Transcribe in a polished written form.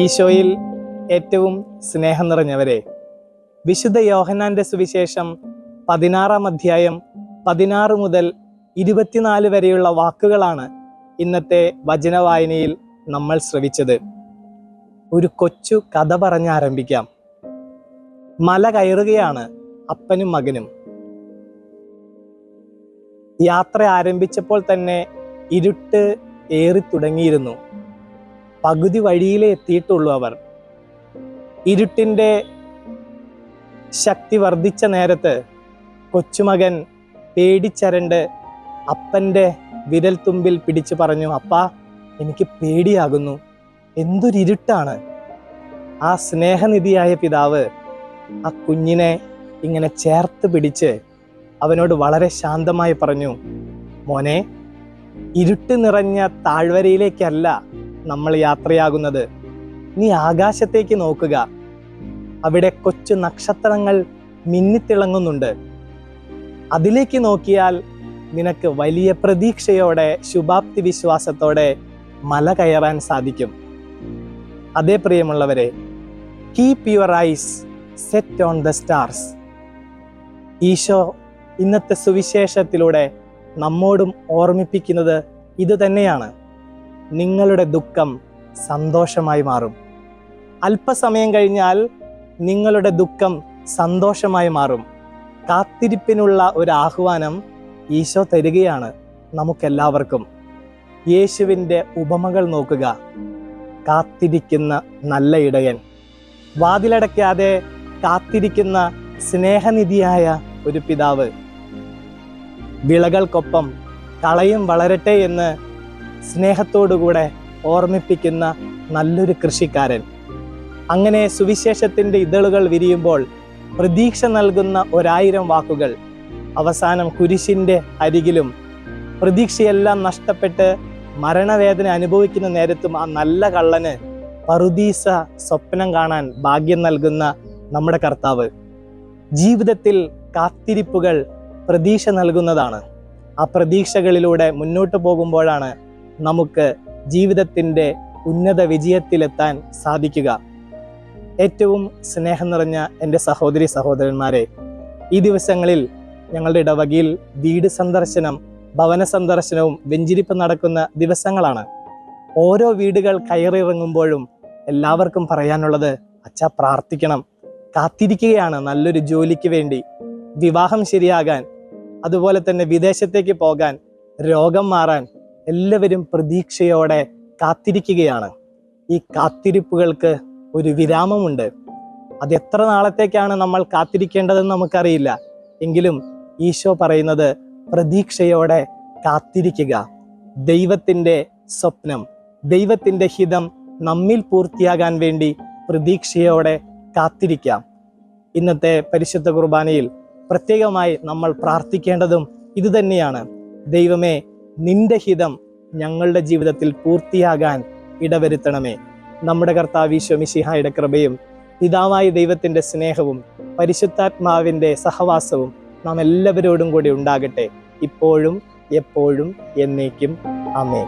ഈശോയിൽ ഏറ്റവും സ്നേഹം നിറഞ്ഞവരെ, വിശുദ്ധ യോഹന്നാന്റെ സുവിശേഷം 16-ാം അധ്യായം 16 മുതൽ 24 വരെയുള്ള വാക്കുകളാണ് ഇന്നത്തെ വചനവായനയിൽ നമ്മൾ ശ്രവിച്ചത്. ഒരു കൊച്ചു കഥ പറഞ്ഞ് ആരംഭിക്കാം. മല കയറുകയാണ് അപ്പനും മകനും. യാത്ര ആരംഭിച്ചപ്പോൾ തന്നെ ഇരുട്ട് ഏറി തുടങ്ങിയിരുന്നു. പകുതി വഴിയിലേ എത്തിയിട്ടുള്ളൂ അവർ. ഇരുട്ടിൻ്റെ ശക്തി വർദ്ധിച്ച നേരത്ത് കൊച്ചുമകൻ പേടിച്ചരണ്ട് അപ്പൻ്റെ വിരൽ തുമ്പിൽ പിടിച്ചു പറഞ്ഞു, അപ്പാ, എനിക്ക് പേടിയാകുന്നു, എന്തൊരിരുട്ടാണ്. ആ സ്നേഹനിധിയായ പിതാവ് ആ കുഞ്ഞിനെ ഇങ്ങനെ ചേർത്ത് പിടിച്ച് അവനോട് വളരെ ശാന്തമായി പറഞ്ഞു, മോനെ, ഇരുട്ട് നിറഞ്ഞ താഴ്വരയിലേക്കല്ല നമ്മൾ യാത്രയാകുന്നത്. നീ ആകാശത്തേക്ക് നോക്കുക, അവിടെ കൊച്ചു നക്ഷത്രങ്ങൾ മിന്നിത്തിളങ്ങുന്നുണ്ട്. അതിലേക്ക് നോക്കിയാൽ നിനക്ക് വലിയ പ്രതീക്ഷയോടെ, ശുഭാപ്തി വിശ്വാസത്തോടെ മല കയറാൻ സാധിക്കും. അതേ പ്രിയമുള്ളവരെ, keep your eyes set on the stars. Isho ഇന്നത്തെ സുവിശേഷത്തിലൂടെ നമ്മോടും ഓർമ്മിപ്പിക്കുന്നത് ഇത് തന്നെയാണ്. നിങ്ങളുടെ ദുഃഖം സന്തോഷമായി മാറും. അല്പസമയം കഴിഞ്ഞാൽ നിങ്ങളുടെ ദുഃഖം സന്തോഷമായി മാറും. കാത്തിരിപ്പിനുള്ള ഒരു ആഹ്വാനം ഈശോ തരികയാണ് നമുക്കെല്ലാവർക്കും. യേശുവിൻ്റെ ഉപമകൾ നോക്കുക. കാത്തിരിക്കുന്ന നല്ല ഇടയൻ, വാതിലടയ്ക്കാതെ കാത്തിരിക്കുന്ന സ്നേഹനിധിയായ ഒരു പിതാവ്, വിളകൾക്കൊപ്പം കളയും വളരട്ടെ എന്ന് സ്നേഹത്തോടുകൂടെ ഓർമ്മിപ്പിക്കുന്ന നല്ലൊരു കൃഷിക്കാരൻ. അങ്ങനെ സുവിശേഷത്തിൻ്റെ ഇതളുകൾ വിരിയുമ്പോൾ പ്രതീക്ഷ നൽകുന്ന 1000 വാക്കുകൾ. അവസാനം കുരിശിൻ്റെ അരികിലും പ്രതീക്ഷയെല്ലാം നഷ്ടപ്പെട്ട് മരണവേദന അനുഭവിക്കുന്ന നേരത്തും ആ നല്ല കള്ളന് പറുദീസ സ്വപ്നം കാണാൻ ഭാഗ്യം നൽകുന്ന നമ്മുടെ കർത്താവ്. ജീവിതത്തിൽ കാത്തിരിപ്പുകൾ പ്രതീക്ഷ നൽകുന്നതാണ്. ആ പ്രതീക്ഷകളിലൂടെ മുന്നോട്ട് പോകുമ്പോഴാണ് നമുക്ക് ജീവിതത്തിൻ്റെ ഉന്നത വിജയത്തിലെത്താൻ സാധിക്കുക. ഏറ്റവും സ്നേഹം നിറഞ്ഞ എൻ്റെ സഹോദരി സഹോദരന്മാരെ, ഈ ദിവസങ്ങളിൽ ഞങ്ങളുടെ ഇടവകയിൽ വീട് സന്ദർശനം, ഭവന സന്ദർശനവും വെഞ്ചിരിപ്പ് നടക്കുന്ന ദിവസങ്ങളാണ്. ഓരോ വീടുകൾ കയറിയിറങ്ങുമ്പോഴും എല്ലാവർക്കും പറയാനുള്ളത്, അച്ഛാ, പ്രാർത്ഥിക്കണം. കാത്തിരിക്കുകയാണ് നല്ലൊരു ജോലിക്ക് വേണ്ടി, വിവാഹം ശരിയാകാൻ, അതുപോലെ തന്നെ വിദേശത്തേക്ക് പോകാൻ, രോഗം മാറാൻ. എല്ലാവരും പ്രതീക്ഷയോടെ കാത്തിരിക്കുകയാണ്. ഈ കാത്തിരിപ്പുകൾക്ക് ഒരു വിരാമമുണ്ട്. അത് എത്ര നാളത്തേക്കാണ് നമ്മൾ കാത്തിരിക്കേണ്ടതെന്ന് നമുക്കറിയില്ല. എങ്കിലും ഈശോ പറയുന്നത്, പ്രതീക്ഷയോടെ കാത്തിരിക്കുക. ദൈവത്തിൻ്റെ സ്വപ്നം, ദൈവത്തിൻ്റെ ഹിതം നമ്മിൽ പൂർത്തിയാകാൻ വേണ്ടി പ്രതീക്ഷയോടെ കാത്തിരിക്കാം. ഇന്നത്തെ പരിശുദ്ധ കുർബാനയിൽ പ്രത്യേകമായി നമ്മൾ പ്രാർത്ഥിക്കേണ്ടതും ഇതുതന്നെയാണ്. ദൈവമേ, നിന്റെ ഹിതം ഞങ്ങളുടെ ജീവിതത്തിൽ പൂർത്തിയാകാൻ ഇടവരുത്തണമേ. നമ്മുടെ കർത്താവ് ഈശോ മിശിഹായുടെ കൃപയും പിതാവായ ദൈവത്തിൻ്റെ സ്നേഹവും പരിശുദ്ധാത്മാവിൻ്റെ സഹവാസവും നാം എല്ലാവരോടും കൂടി ഉണ്ടാകട്ടെ, ഇപ്പോഴും എപ്പോഴും എന്നേക്കും. ആമേൻ.